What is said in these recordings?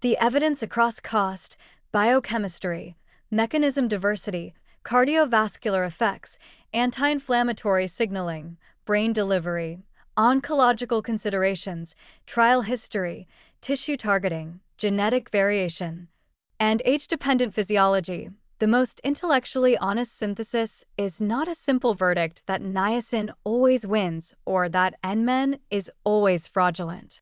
The evidence across cost, biochemistry, mechanism diversity, cardiovascular effects, anti-inflammatory signaling, brain delivery, oncological considerations, trial history, tissue targeting, genetic variation, and age-dependent physiology. The most intellectually honest synthesis is not a simple verdict that niacin always wins or that NMN is always fraudulent.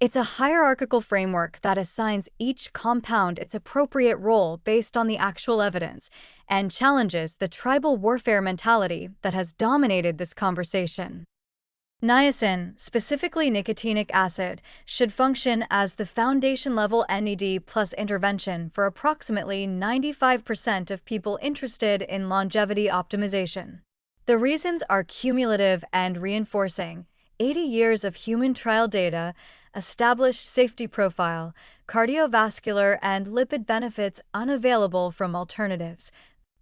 It's a hierarchical framework that assigns each compound its appropriate role based on the actual evidence and challenges the tribal warfare mentality that has dominated this conversation. Niacin, specifically nicotinic acid, should function as the foundation-level NAD plus intervention for approximately 95% of people interested in longevity optimization. The reasons are cumulative and reinforcing: 80 years of human trial data, established safety profile, cardiovascular and lipid benefits unavailable from alternatives,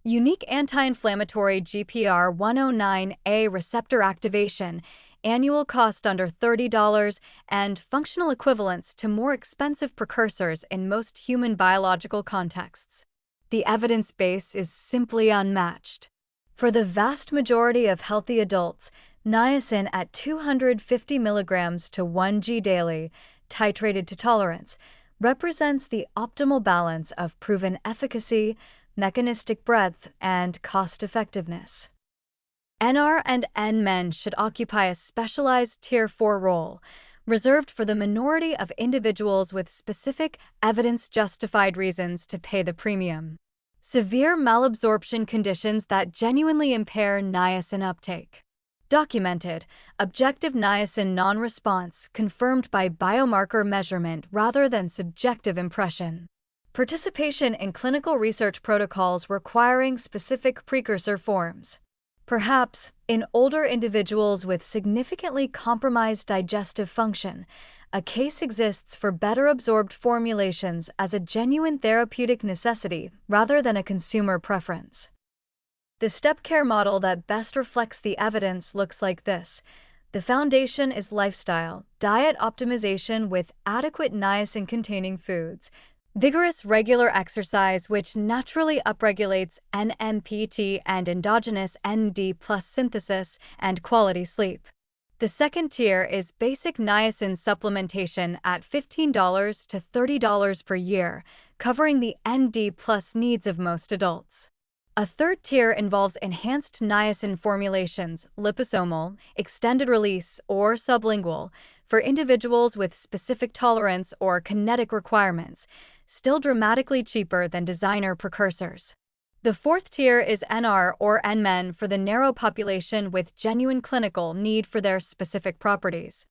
unique anti-inflammatory GPR109A receptor activation, annual cost under $30, and functional equivalence to more expensive precursors in most human biological contexts. The evidence base is simply unmatched. For the vast majority of healthy adults, niacin at 250 mg to 1 g daily, titrated to tolerance, represents the optimal balance of proven efficacy, mechanistic breadth, and cost-effectiveness. NR and NMN should occupy a specialized Tier 4 role, reserved for the minority of individuals with specific, evidence-justified reasons to pay the premium. Severe malabsorption conditions that genuinely impair niacin uptake. Documented, objective niacin non-response confirmed by biomarker measurement rather than subjective impression. Participation in clinical research protocols requiring specific precursor forms. Perhaps, in older individuals with significantly compromised digestive function, a case exists for better absorbed formulations as a genuine therapeutic necessity rather than a consumer preference. The step care model that best reflects the evidence looks like this. The foundation is lifestyle, diet optimization with adequate niacin-containing foods, vigorous regular exercise which naturally upregulates NMPT and endogenous NAD plus synthesis, and quality sleep. The second tier is basic niacin supplementation at $15 to $30 per year, covering the NAD plus needs of most adults. A third tier involves enhanced niacin formulations, liposomal, extended release, or sublingual, for individuals with specific tolerance or kinetic requirements, still dramatically cheaper than designer precursors. The fourth tier is NR or NMN for the narrow population with genuine clinical need for their specific properties.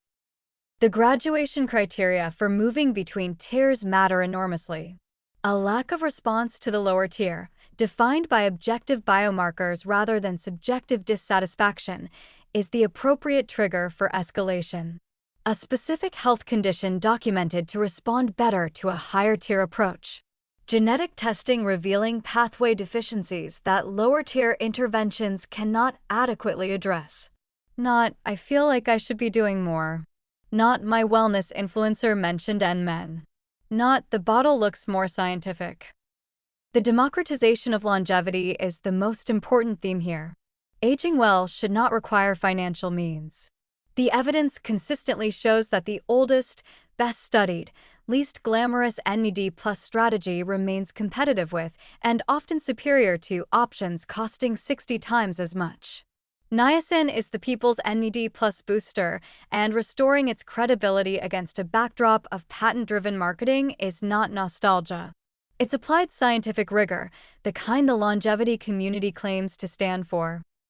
The graduation criteria for moving between tiers matter enormously. A lack of response to the lower tier, defined by objective biomarkers rather than subjective dissatisfaction, is the appropriate trigger for escalation. A specific health condition documented to respond better to a higher-tier approach. Genetic testing revealing pathway deficiencies that lower-tier interventions cannot adequately address. Not, I feel like I should be doing more. Not, my wellness influencer mentioned NMN. Not, the bottle looks more scientific. The democratization of longevity is the most important theme here. Aging well should not require financial means. The evidence consistently shows that the oldest, best studied, least glamorous NAD plus strategy remains competitive with and often superior to options costing 60 times as much. Niacin is the people's NAD plus booster, and restoring its credibility against a backdrop of patent-driven marketing is not nostalgia. It's applied scientific rigor, the kind the longevity community claims to stand for.